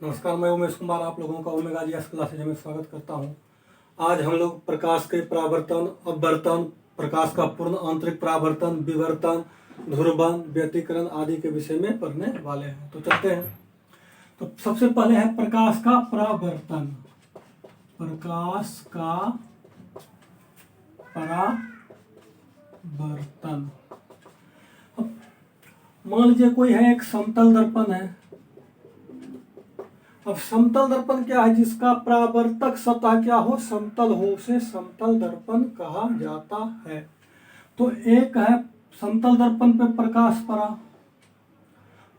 नमस्कार, मैं उमेश कुमार आप लोगों का ओमेगा जी क्लासेज में स्वागत करता हूं। आज हम लोग प्रकाश के परावर्तन, अपवर्तन, प्रकाश का पूर्ण आंतरिक परावर्तन, विवर्तन, ध्रुवन, व्यतिकरण आदि के विषय में पढ़ने वाले हैं। तो चलते हैं। तो सबसे पहले है प्रकाश का परावर्तन। प्रकाश का परावर्तन। मान लीजिए कोई है, एक समतल दर्पण है। अब समतल दर्पण क्या है? जिसका परावर्तक सतह क्या हो, समतल हो, उसे समतल दर्पण कहा जाता है। तो एक है समतल दर्पण पे प्रकाश पड़ा,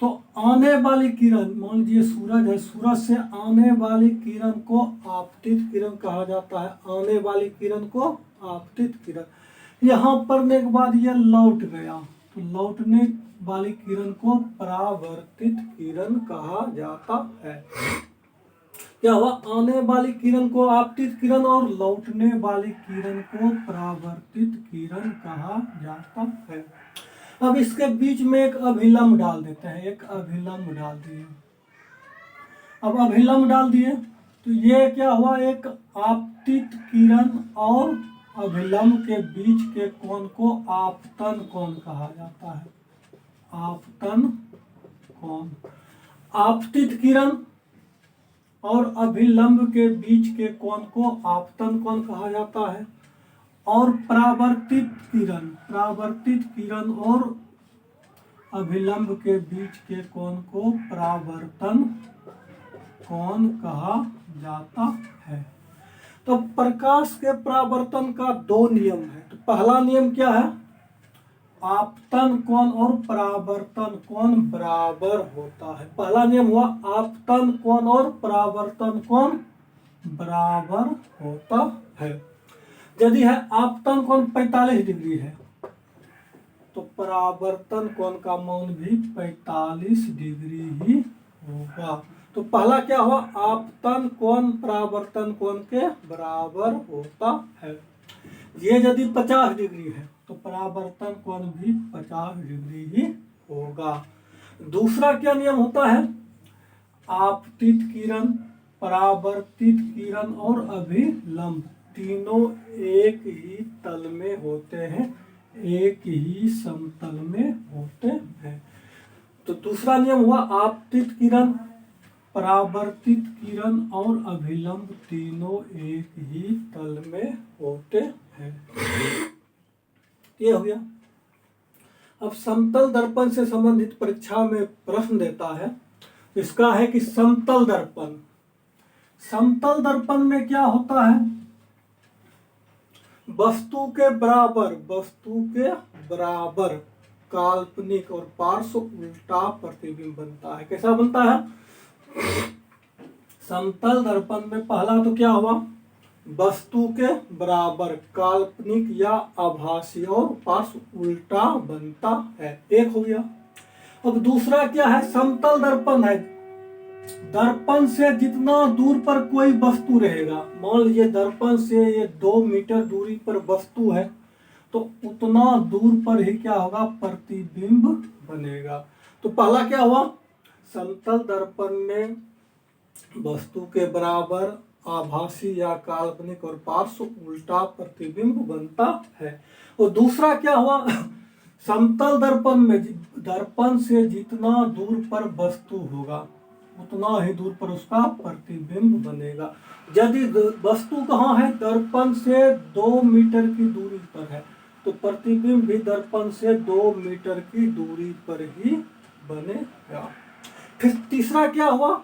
तो आने वाली किरण, मान लीजिए सूरज है, सूरज से आने वाली किरण को आपतित किरण कहा जाता है। आने वाली किरण को आपतित किरण। यहाँ पढ़ने के बाद यह लौट गया, तो लौटने वाली किरण को परावर्तित किरण कहा जाता है। क्या हुआ? आने वाली किरण को आपतित किरण और लौटने वाली किरण को परावर्तित किरण कहा जाता है। अब इसके बीच में एक अभिलंब डाल देते हैं। एक अभिलंब डाल दिए। अब अभिलंब डाल दिए तो ये क्या हुआ? एक आपतित किरण और अभिलंब के बीच के कोण को आपतन कोण कहा जाता है। आपतन कोण। आपतित किरण और अभिलंब के बीच के कोण को आपतन कोण कहा जाता है। और परावर्तित किरण और अभिलंब के बीच के कोण को परावर्तन कोण कहा जाता है। तो प्रकाश के परावर्तन का दो नियम है। तो पहला नियम क्या है? आपतन कोण और परावर्तन कोण बराबर होता है। पहला नियम हुआ आपतन कोण और परावर्तन कोण बराबर होता है। यदि है आपतन कोण 45 डिग्री है तो परावर्तन कोण का मान भी 45 डिग्री ही होगा। तो पहला क्या हुआ? आपतन कोण परावर्तन कोण के बराबर होता है। ये यदि 50 डिग्री है तो परावर्तन कोण भी 50 डिग्री ही होगा। दूसरा क्या नियम होता है? आपतित किरण, परावर्तित किरण और अभिलंब तीनों एक ही तल में होते हैं, एक ही समतल में होते हैं। तो दूसरा नियम हुआ आपतित किरण, परावर्तित किरण और अभिलंब तीनों एक ही तल में होते हैं। ये हो गया। अब समतल दर्पण से संबंधित परीक्षा में प्रश्न देता है। इसका है कि समतल दर्पण में क्या होता है? वस्तु के बराबर काल्पनिक और पार्श्व उल्टा प्रतिबिंब बनता है। कैसा बनता है? समतल दर्पण में पहला तो क्या हुआ? वस्तु के बराबर काल्पनिक या आभासी और पार्श्व उल्टा बनता है। एक हो गया। अब दूसरा क्या है? समतल दर्पण है। दर्पण से जितना दूर पर कोई वस्तु रहेगा, मान लीजिए दर्पण से ये 2 मीटर दूरी पर वस्तु है, तो उतना दूर पर ही क्या होगा? प्रतिबिंब बनेगा। तो पहला क्या हुआ? समतल दर्पण में वस्तु के बराबर आभासी या काल्पनिक और पार्श्व उल्टा प्रतिबिंब बनता है। और दूसरा क्या हुआ? समतल दर्पण में दर्पण से जितना दूर पर वस्तु होगा उतना ही दूर पर उसका प्रतिबिंब बनेगा। यदि वस्तु कहाँ है? दर्पण से 2 मीटर की दूरी पर है, तो प्रतिबिंब भी दर्पण से 2 मीटर की दूरी पर ही बनेगा। फिर तीसरा क्या हुआ?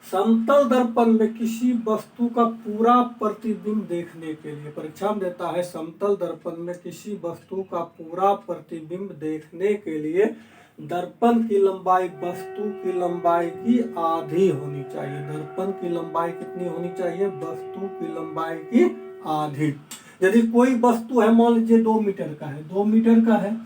समतल दर्पण में किसी वस्तु का पूरा प्रतिबिंब देखने के लिए परीक्षा में देता है। समतल दर्पण में किसी वस्तु का पूरा प्रतिबिंब देखने के लिए दर्पण की लंबाई वस्तु की लंबाई की आधी होनी चाहिए। दर्पण की लंबाई कितनी होनी चाहिए? वस्तु की लंबाई की आधी। यदि कोई वस्तु है, मान लीजिए 2 मीटर का है, 2 मीटर का है,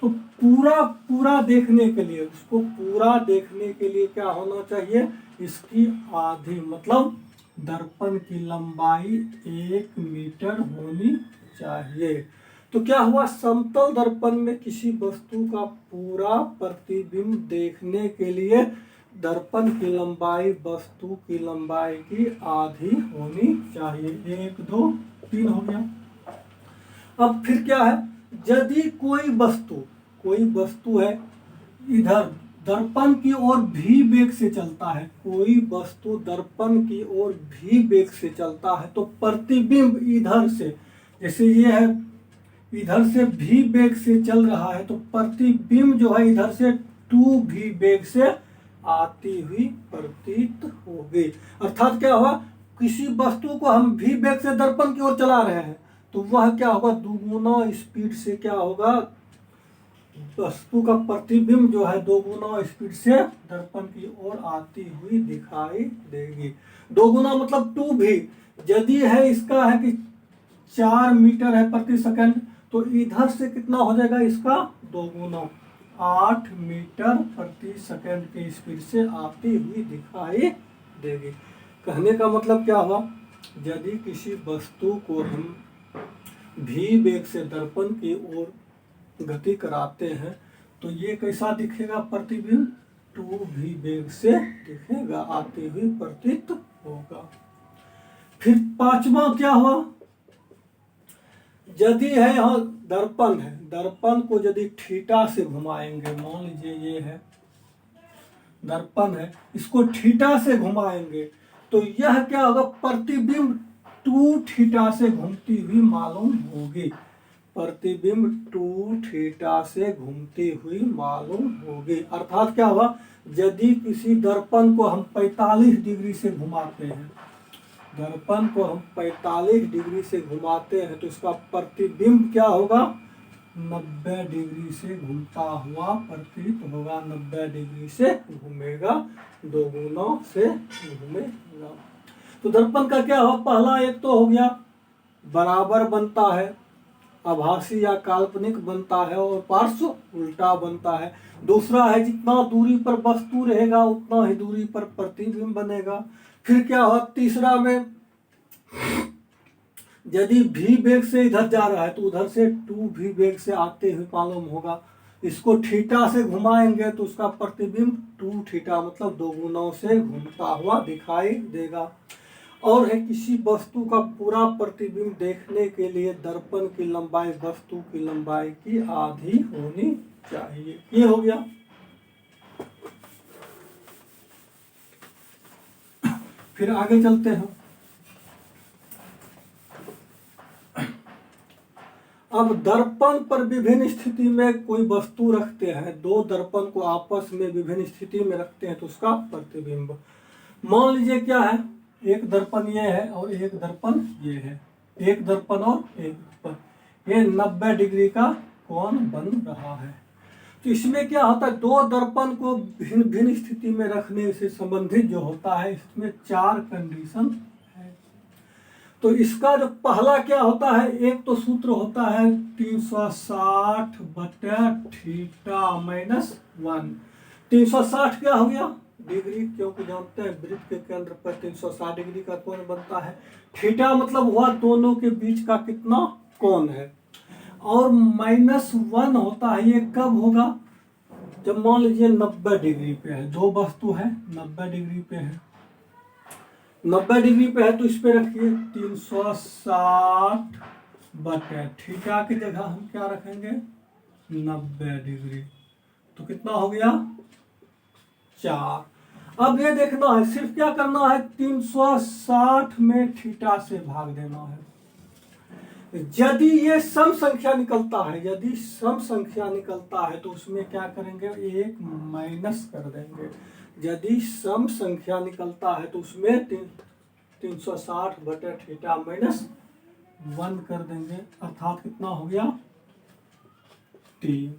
तो पूरा देखने के लिए, उसको पूरा देखने के लिए क्या होना चाहिए? इसकी आधी, मतलब दर्पण की लंबाई 1 मीटर होनी चाहिए। तो क्या हुआ? समतल दर्पण में किसी वस्तु का पूरा प्रतिबिंब देखने के लिए दर्पण की लंबाई वस्तु की लंबाई की आधी होनी चाहिए। 1 2 3 हो गया। अब फिर क्या है, यदि कोई वस्तु है इधर दर्पण की ओर भी वेग से चलता है, कोई वस्तु दर्पण की ओर भी वेग से चलता है, तो प्रतिबिंब इधर से, जैसे ये है इधर से भी वेग से चल रहा है, तो प्रतिबिंब जो है इधर से 2 भी वेग से आती हुई प्रतीत होगी। अर्थात क्या हुआ, किसी वस्तु को हम भी वेग से दर्पण की ओर चला रहे हैं, तो वह क्या होगा, दुगुना स्पीड से क्या होगा, वस्तु का प्रतिबिंब जो है दोगुना स्पीड से दर्पण की ओर आती हुई दिखाई देगी। दोगुना मतलब 2 भी, यदि है इसका है कि 4 मीटर है प्रति सेकंड, तो इधर से कितना हो जाएगा इसका दोगुना, 8 मीटर प्रति सेकंड की स्पीड से आती हुई दिखाई देगी। कहने का मतलब क्या हुआ, यदि किसी वस्तु को हम भी वेग से दर्पण की ओर गति कराते हैं, तो ये कैसा दिखेगा प्रतिबिंब, 2 भी वेग से दिखेगा, आती हुई प्रतीत होगा। फिर 5वां क्या हुआ, यदि है यहाँ दर्पण है, दर्पण को यदि थीटा से घुमाएंगे, मान लीजिए ये है दर्पण है, इसको थीटा से घुमाएंगे, तो यह क्या होगा, प्रतिबिंब 2 थीटा से घूमती हुई मालूम होगी, प्रतिबिंब 2 थीटा से घूमती हुई मालूम होगी। अर्थात क्या हुआ, यदि किसी दर्पण को हम 45 डिग्री से घुमाते हैं, दर्पण को हम 45 डिग्री से घुमाते हैं, तो इसका प्रतिबिंब क्या होगा, 90 डिग्री से घूमता हुआ प्रतीत होगा, 90 डिग्री से घूमेगा, दोगुना से घूमेगा। तो दर्पण का क्या हुआ, पहला एक तो हो गया बराबर बनता है, आभासी या काल्पनिक बनता है, और पार्श्व उल्टा बनता है। दूसरा है जितना दूरी पर वस्तु रहेगा उतना ही दूरी पर प्रतिबिंब बनेगा। फिर क्या हुआ, तीसरा में यदि भी वेग से इधर जा रहा है, तो उधर से 2 भी वेग से आते हुए मालूम होगा, इसको थीटा से घुमाएंगे तो उसका प्रतिबिंब 2 थीटा मतलब दोगुना से घूमता हुआ दिखाई देगा। और है किसी वस्तु का पूरा प्रतिबिंब देखने के लिए दर्पण की लंबाई वस्तु की लंबाई की आधी होनी चाहिए। ये हो गया। फिर आगे चलते हैं। अब दर्पण पर विभिन्न स्थिति में कोई वस्तु रखते हैं, 2 दर्पण को आपस में विभिन्न स्थिति में रखते हैं, तो उसका प्रतिबिंब, मान लीजिए क्या है, एक दर्पण ये है और एक दर्पण ये है, एक दर्पण और एक दर्पण, ये 90 डिग्री का कोण बन रहा है। तो इसमें क्या होता है, 2 दर्पण को भिन्न भिन्न स्थिति में रखने से संबंधित जो होता है, इसमें 4 कंडीशन है। तो इसका जो पहला क्या होता है, एक तो सूत्र होता है 360 बटा थीटा माइनस 1। 360 क्या हो गया, डिग्री, क्योंकि जानते हैं वृत्त के केंद्र पर 360 डिग्री का कोण बनता है। थीटा मतलब हुआ दोनों के बीच का कितना कोण है, और -1 होता है, ये कब होगा, जब मान लीजिए 90 डिग्री पे है, 2 वस्तु है 90 डिग्री पे है, 90 डिग्री पे है, तो इस पे रखिए 360 बटे थीटा की जगह हम क्या रखेंगे 90 डिग्री, तो कितना हो गया 4। अब ये देखना है, सिर्फ क्या करना है, 360 में थीटा से भाग देना है। यदि ये सम संख्या निकलता है, यदि सम संख्या निकलता है, तो उसमें क्या करेंगे, 1 माइनस कर देंगे। यदि सम संख्या निकलता है तो उसमें 360 बटे थीटा माइनस 1 कर देंगे, अर्थात कितना हो गया 3।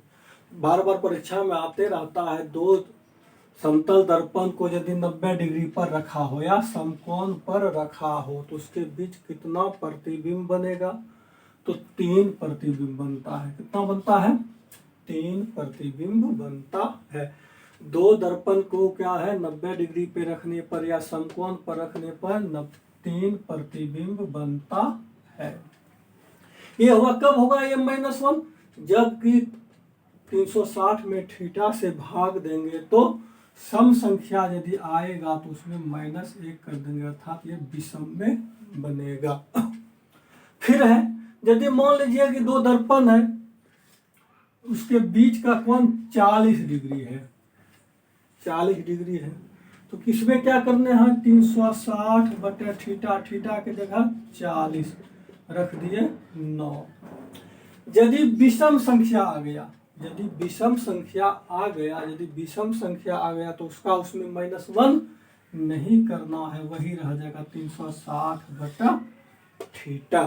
बार बार परीक्षा में आते रहता है, 2 समतल दर्पण को यदि 90 डिग्री पर रखा हो या समकोण पर रखा हो, तो उसके बीच कितना प्रतिबिंब बनेगा, तो 3 प्रतिबिंब बनता है। कितना बनता है, 3 प्रतिबिंब बनता है। 2 दर्पण को क्या है 90 डिग्री पे रखने पर या समकोण पर रखने पर 3 प्रतिबिंब बनता है। ये हुआ कब होगा, ये -1, जबकि 360 में थीटा से भाग देंगे तो सम संख्या यदि आएगा तो उसमें -1 कर देंगे, अर्थात ये विषम में बनेगा। फिर है, यदि मान लीजिए कि दो दर्पण है, उसके बीच का कोण 40 डिग्री है, 40 डिग्री है, तो किसमें क्या करने हैं, 360 बटे थीटा, थीटा के जगह 40 रख दिए 9। यदि विषम संख्या आ गया, यदि विषम संख्या आ गया, यदि विषम संख्या आ गया तो उसका उसमें -1 नहीं करना है, वही रह जाएगा 360 बटा थीटा।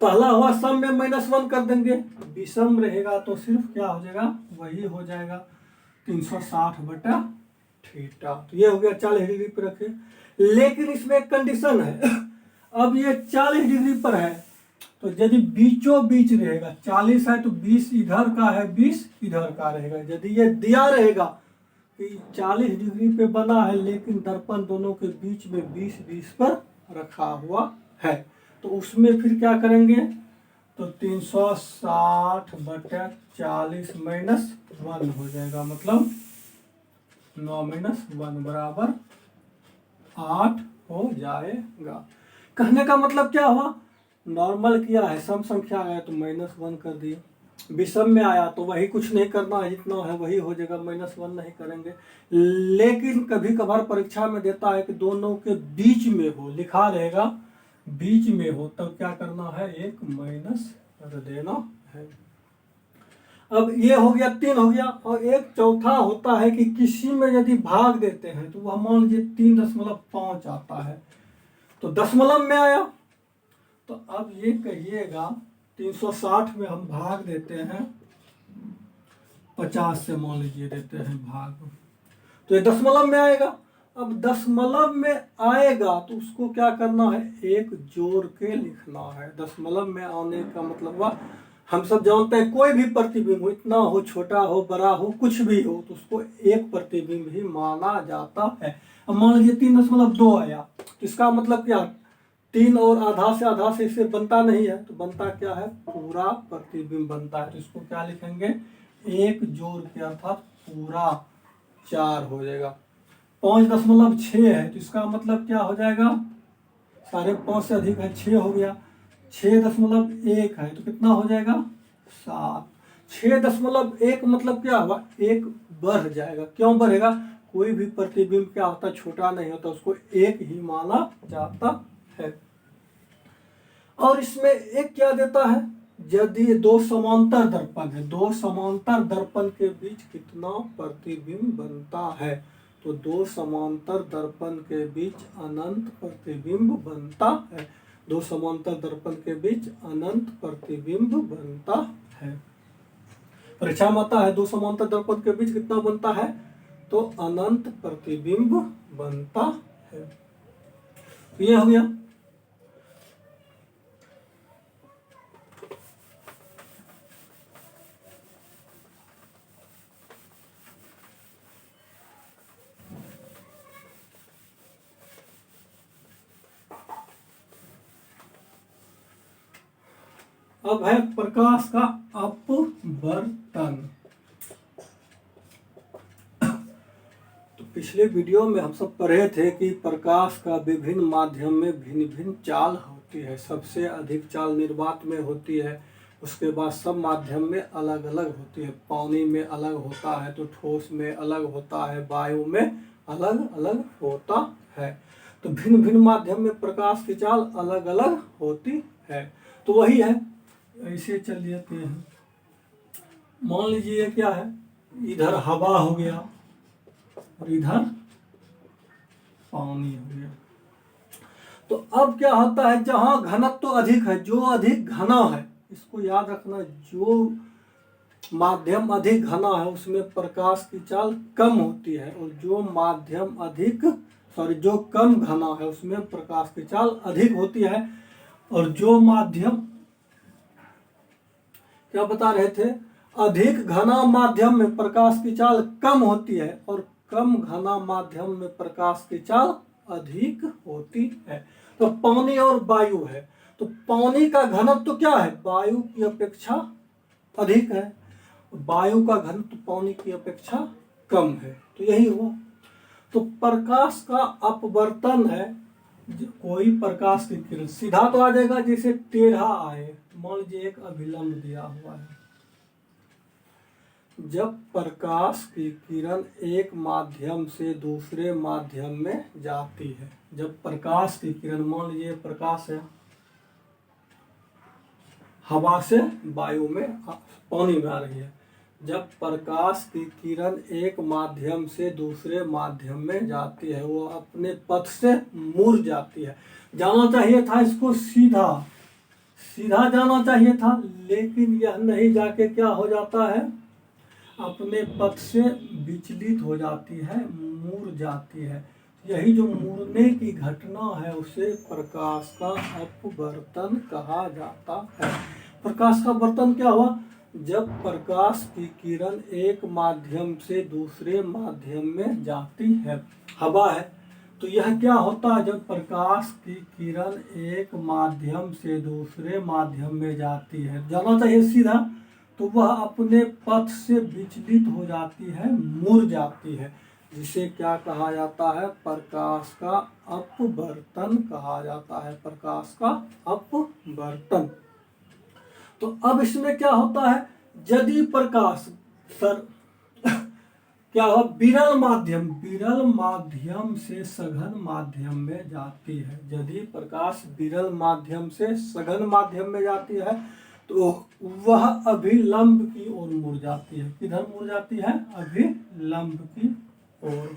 पहला हुआ सम में -1 कर देंगे, विषम रहेगा तो सिर्फ क्या हो जाएगा, वही हो जाएगा 360 बटा थीटा। तो ये हो गया 40 डिग्री पर रखे। लेकिन इसमें एक कंडीशन है, अब ये 40 डिग्री पर है, तो यदि बीचों बीच रहेगा, 40 है तो 20 इधर का है, 20 इधर का रहेगा। यदि ये दिया रहेगा कि 40 डिग्री पे बना है लेकिन दर्पण दोनों के बीच में 20-20 पर रखा हुआ है, तो उसमें फिर क्या करेंगे, तो 360 बटा 40 -1 हो जाएगा, मतलब 9 - 1 बराबर 8 हो जाएगा। कहने का मतलब क्या हुआ, नॉर्मल किया है, सम संख्या आया तो -1 कर दिए, विषम में आया तो वही कुछ नहीं करना है, जितना है वही हो जाएगा, -1 नहीं करेंगे। लेकिन कभी कभार परीक्षा में देता है कि दोनों के बीच में हो, लिखा रहेगा बीच में हो, तब क्या करना है, एक माइनस कर देना है। अब ये हो गया 3 हो गया, और एक चौथा होता है कि किसी में यदि भाग देते हैं तो वह मान लीजिए 3.5 आता है, तो दशमलव में आया, तो अब ये कहिएगा 360 में हम भाग देते हैं 50 से, मान लीजिए देते हैं भाग, तो ये दशमलव में आएगा। अब दशमलव में आएगा तो उसको क्या करना है, एक जोड़ के लिखना है। दशमलव में आने का मतलब हुआ, हम सब जानते हैं कोई भी प्रतिबिंब हो, इतना हो, छोटा हो, बड़ा हो, कुछ भी हो, तो उसको एक प्रतिबिंब ही माना जाता है। अब मान लीजिए 3.2 आया, तो इसका मतलब क्या, 3 और आधा से इसे बनता नहीं है, तो बनता क्या है, पूरा प्रतिबिंब बनता है। तो इसको क्या लिखेंगे, एक जोड़ के, अर्थात पूरा 4 हो जाएगा। 5.6 है, तो इसका मतलब क्या हो जाएगा, 5.5 से अधिक है, 6 हो गया। 6.1 है तो कितना हो जाएगा, 7। 6.1 मतलब क्या हुआ, एक बढ़ जाएगा। क्यों बढ़ेगा, कोई भी प्रतिबिंब क्या होता, छोटा नहीं होता, उसको एक ही माना जाता है। और इसमें एक क्या देता है, यदि दो समांतर दर्पण है, दो समांतर दर्पण के बीच कितना प्रतिबिंब बनता है, तो दो समांतर दर्पण के बीच अनंत प्रतिबिंब बनता है। दो समांतर दर्पण के बीच अनंत प्रतिबिंब बनता है। परीक्षा में आता है दो समांतर दर्पण के बीच कितना बनता है, तो अनंत प्रतिबिंब बनता है। ये हो गया। अब है प्रकाश का अपवर्तन। तो पिछले वीडियो में हम सब पढ़े थे कि प्रकाश का विभिन्न माध्यम में भिन्न भिन्न चाल होती है। सबसे अधिक चाल निर्वात में होती है, उसके बाद सब माध्यम में अलग अलग होती है। पानी में अलग होता है, तो ठोस में अलग होता है, वायु में अलग अलग होता है। तो भिन्न भिन्न माध्यम में प्रकाश की चाल अलग अलग होती है। तो वही है, ऐसे चल जाते हैं। मान लीजिए क्या है, इधर हवा हो गया और इधर पानी हो गया। तो अब क्या होता है, जहां घनत्व तो अधिक है, जो अधिक घना है, इसको याद रखना, जो माध्यम अधिक घना है उसमें प्रकाश की चाल कम होती है, और जो माध्यम जो कम घना है उसमें प्रकाश की चाल अधिक होती है। और जो माध्यम, क्या बता रहे थे, अधिक घना माध्यम में प्रकाश की चाल कम होती है, और कम घना माध्यम में प्रकाश की चाल अधिक होती है। तो पानी और वायु है, तो पानी का घनत्व तो क्या है, वायु की अपेक्षा अधिक है, वायु का घनत्व पानी की अपेक्षा कम है। तो यही हुआ। तो प्रकाश का अपवर्तन है, कोई प्रकाश की किरण सीधा तो आ जाएगा, जैसे टेढ़ा आए, मान लीजिए एक अभिलंब दिया हुआ है। जब प्रकाश की किरण एक माध्यम से दूसरे माध्यम में जाती है, जब प्रकाश की किरण, मान लीजिए प्रकाश है, हवा से वायु में पानी में आ रही है, जब प्रकाश की किरण एक माध्यम से दूसरे माध्यम में जाती है, वो अपने पथ से मुड़ जाती है। जाना चाहिए था इसको सीधा, सीधा जाना चाहिए था, लेकिन यह नहीं जाके क्या हो जाता है, अपने पथ से विचलित हो जाती है, मुड़ जाती है। यही जो मुड़ने की घटना है उसे प्रकाश का अपवर्तन कहा जाता है। प्रकाश का वर्तन क्या हुआ, जब प्रकाश की किरण एक माध्यम से दूसरे माध्यम में जाती है, हवा है, तो यह क्या होता है, जब प्रकाश की किरण एक माध्यम से दूसरे माध्यम में जाती है, जाना चाहिए सीधा, तो वह अपने पथ से विचलित हो जाती है, मुड़ जाती है, जिसे क्या कहा जाता है, प्रकाश का अपवर्तन कहा जाता है, प्रकाश का अपवर्तन। तो अब इसमें क्या होता है, यदि प्रकाश सर क्या हो, विरल माध्यम से सघन माध्यम में जाती है, यदि प्रकाश विरल माध्यम से सघन माध्यम में जाती है तो वह अभिलंब की ओर मुड़ जाती है। किधर मुड़ जाती है, अभिलंब की ओर।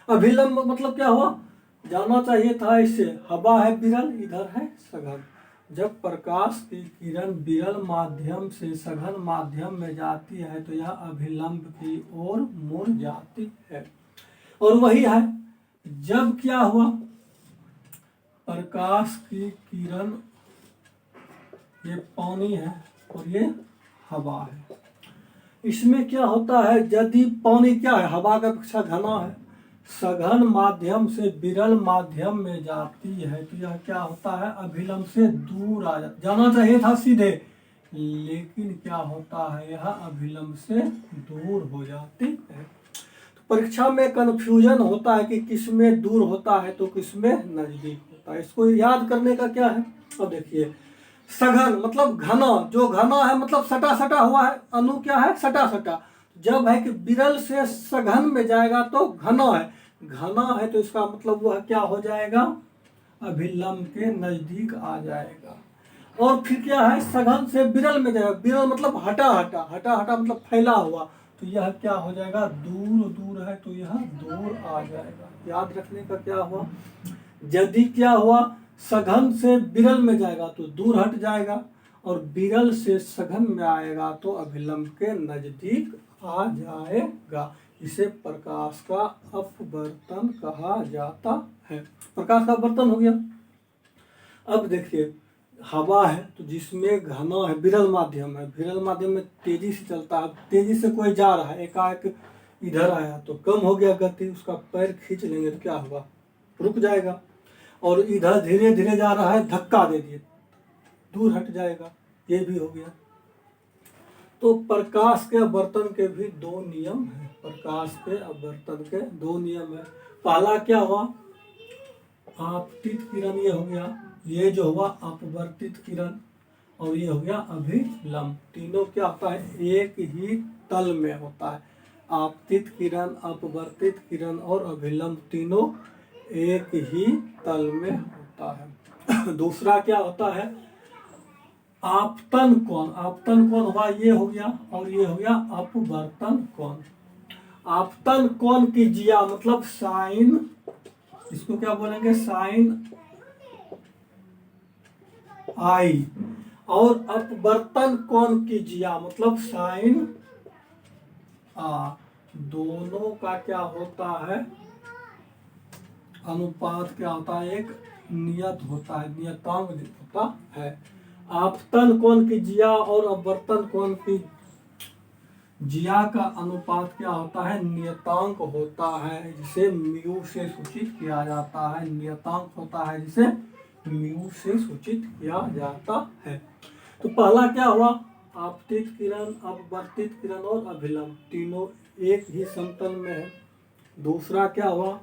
अभिलंब मतलब क्या हुआ, जाना चाहिए था इससे, हवा है विरल, इधर है सघन। जब प्रकाश की किरण विरल माध्यम से सघन माध्यम में जाती है तो यह अभिलंब की ओर मुड़ जाती है। और वही है, जब क्या हुआ, प्रकाश की किरण, ये पानी है और ये हवा है, इसमें क्या होता है, यदि पानी क्या है, हवा का अपेक्षा घना है, सघन माध्यम से विरल माध्यम में जाती है तो यह क्या होता है, अभिलंब से दूर आ जाता, जाना चाहिए था सीधे, लेकिन क्या होता है, यह अभिलंब से दूर हो जाती है। तो परीक्षा में कंफ्यूजन होता है कि किसमें दूर होता है तो किसमें नजदीक होता है। इसको याद करने का क्या है, अब देखिए, सघन मतलब घना, जो घना है मतलब सटा सटा हुआ है, अनु क्या है, सटा सटा। जब है कि विरल से सघन में जाएगा तो घना है, घना है तो इसका मतलब वह क्या हो जाएगा, अभिलंब के नजदीक आ जाएगा। और फिर क्या है, सघन से विरल में जाएगा, विरल मतलब हटा हटा, हटा हटा मतलब फैला हुआ, तो यह क्या हो जाएगा, दूर दूर है तो यह दूर आ जाएगा। याद रखने का क्या हुआ, यदि क्या हुआ, सघन से विरल में जाएगा तो दूर हट जाएगा, और विरल से सघन में आएगा तो अभिलंब के नजदीक आ जाएगा। इसे प्रकाश का अपवर्तन कहा जाता है। प्रकाश का अपवर्तन हो गया। अब देखिए, हवा है तो जिसमें घना है, विरल माध्यम है, विरल माध्यम में तेजी से चलता है, तेजी से कोई जा रहा है, एकाएक इधर आया तो कम हो गया गति, उसका पैर खींच लेंगे तो क्या होगा, रुक जाएगा। और इधर धीरे धीरे जा रहा है, धक्का दे दिए, दूर हट जाएगा, ये भी हो गया। तो प्रकाश के अपवर्तन के भी दो नियम हैं, प्रकाश के अपवर्तन के दो नियम है। पहला क्या हुआ, आपतित किरण, ये हो गया, ये जो हुआ अपवर्तित किरण, और ये हो गया अभिलंब। तीनों क्या होता है, एक ही तल में होता है। आपतित किरण, अपवर्तित किरण और अभिलंब तीनों एक ही तल में होता है। दूसरा क्या होता है, आपतन कोण। आपतन कोण हुआ, ये हो गया, और ये हो गया अपवर्तन कोण। आपतन कोण की जिया मतलब साइन, इसको क्या बोलेंगे, साइन आई, और अपवर्तन कोण की जिया मतलब साइन आ। दोनों का क्या होता है, अनुपात क्या होता है, एक नियत होता है, नियतांक होता है। आपतन कोण की जिया और अपवर्तन कोण की जिया का अनुपात क्या होता है, नियतांक होता है, जिसे म्यू से सूचित किया जाता है। नियतांक होता है जिसे म्यू से सूचित किया जाता है। तो पहला क्या हुआ, आपतित किरण, अपवर्तित किरण और अभिलंब तीनों एक ही समतल में है। दूसरा क्या हुआ,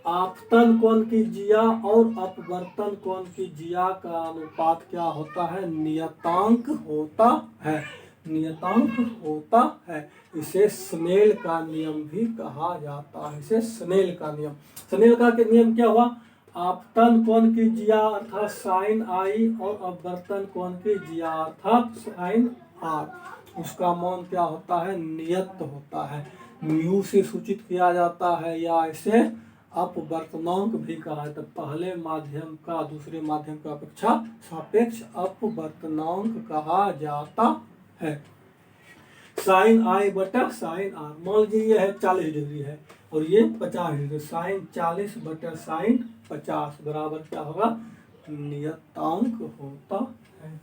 आपतन कोण की जिया और अपवर्तन कोण की जिया का अनुपात क्या होता है, नियतांक होता है, नियतांक होता है। इसे स्नेल का नियम भी कहा जाता है, इसे स्नेल का नियम। स्नेल का नियम क्या हुआ, आपतन कोण की जिया अर्थात साइन आई और अपवर्तन कोण की जिया अर्थात साइन आर, उसका मान क्या होता है, नियत होता है, म्यू से सूचित किया जाता है, या इसे अपवर्तनांक भी कहा जाता है। पहले माध्यम का दूसरे माध्यम की अपेक्षा सापेक्ष अपवर्तनांक कहा जाता है। साइन आई बटा साइन आर, मान लीजिए ये है 40 डिग्री है और ये 50 डिग्री, साइन 40 बटा साइन 50 बराबर क्या होगा, नियतांक होता है।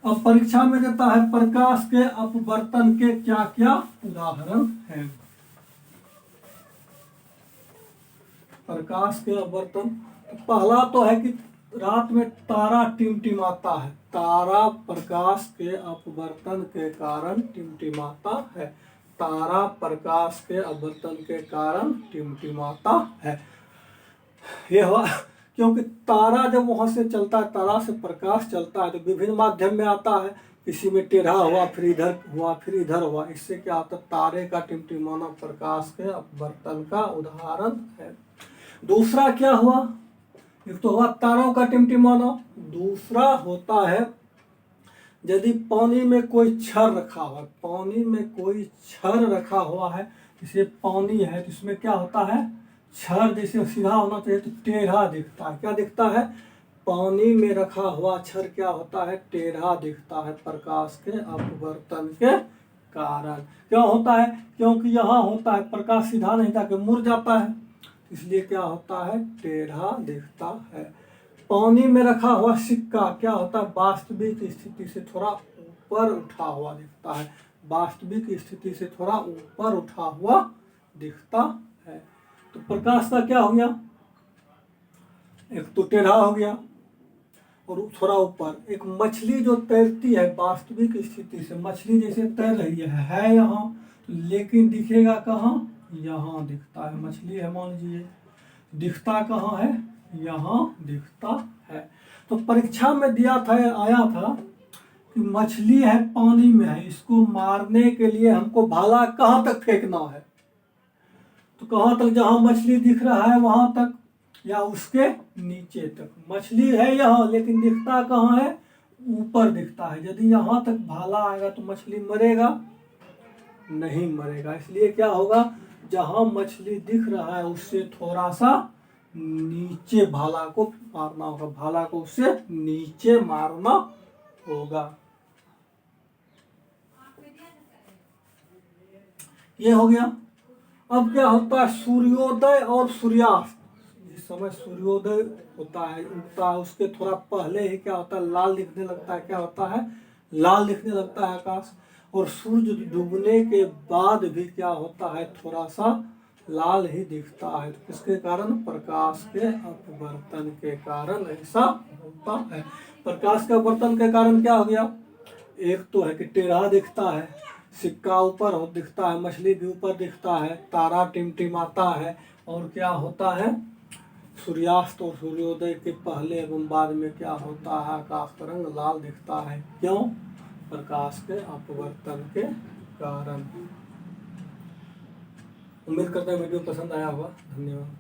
अब परीक्षा में देता है प्रकाश के अपवर्तन के क्या क्या उदाहरण हैं। प्रकाश के अपवर्तन, पहला तो है कि रात में तारा टिमटिमाता है, तारा प्रकाश के अपवर्तन के कारण टिमटिमाता है, तारा प्रकाश के अपवर्तन के कारण टिमटिमाता है। ये हुआ क्योंकि तारा जब वहां से चलता है, तारा से प्रकाश चलता है तो विभिन्न माध्यम में आता है, किसी में टेढ़ा हुआ, फिर इधर हुआ, फिर इधर हुआ, इससे क्या होता है, तारे का टिमटिमाना प्रकाश के अपवर्तन का उदाहरण है। दूसरा क्या हुआ, एक तो हुआ तारों का टिमटिमाना, दूसरा होता है यदि पानी में कोई छड़ रखा हुआ, पानी में कोई छड़ रखा हुआ है, जैसे पानी है तो इसमें क्या होता है, छड़ जैसे सीधा होना चाहिए तो टेढ़ा दिखता है, क्या दिखता है, पानी में रखा हुआ छड़ क्या होता है, टेढ़ा दिखता है प्रकाश के अपवर्तन के कारण। क्यों होता है, क्योंकि यहाँ होता है प्रकाश सीधा नहीं जाके मुड़ जाता है, इसलिए क्या होता है, टेढ़ा दिखता है। पानी में रखा हुआ सिक्का क्या होता है, वास्तविक स्थिति से थोड़ा ऊपर उठा हुआ दिखता है, वास्तविक स्थिति से थोड़ा ऊपर उठा हुआ दिखता है। तो प्रकाश का क्या हो गया, एक तो टेढ़ा हो गया और थोड़ा ऊपर। एक मछली जो तैरती है वास्तविक स्थिति से, मछली जैसे तैर रही है यहाँ, लेकिन दिखेगा कहाँ, यहाँ दिखता है, मछली है मान लीजिए, दिखता कहाँ है, यहाँ दिखता है। तो परीक्षा में दिया था, आया था कि मछली है पानी में है, इसको मारने के लिए हमको भाला कहाँ तक फेंकना है, तो कहाँ तक, जहाँ मछली दिख रहा है वहां तक या उसके नीचे तक। मछली है यहाँ लेकिन दिखता कहाँ है, ऊपर दिखता है, यदि यहाँ तक भाला आएगा तो मछली मरेगा, नहीं मरेगा, इसलिए क्या होगा, जहाँ मछली दिख रहा है उससे थोड़ा सा नीचे भाला को मारना होगा, भाला को उससे नीचे मारना होगा। ये हो गया। अब क्या होता है, सूर्योदय और सूर्यास्त, जिस समय सूर्योदय होता है, उगता है, उसके थोड़ा पहले ही क्या होता है, लाल दिखने लगता है, क्या होता है, लाल दिखने लगता है आकाश, और सूर्य डूबने के बाद भी क्या होता है, थोड़ा सा लाल ही दिखता है। तो किसके कारण, प्रकाश के अपवर्तन के कारण ऐसा होता है। प्रकाश के अपवर्तन के कारण क्या हो गया, एक तो है कि टेढ़ा दिखता है, सिक्का ऊपर दिखता है, मछली भी ऊपर दिखता है, तारा टिमटिमाता है, और क्या होता है, सूर्यास्त और सूर्योदय के पहले एवं बाद में क्या होता है, आकाश का रंग लाल दिखता है। क्यों, प्रकाश के अपवर्तन के कारण। उम्मीद करता हूँ वीडियो पसंद आया होगा। धन्यवाद।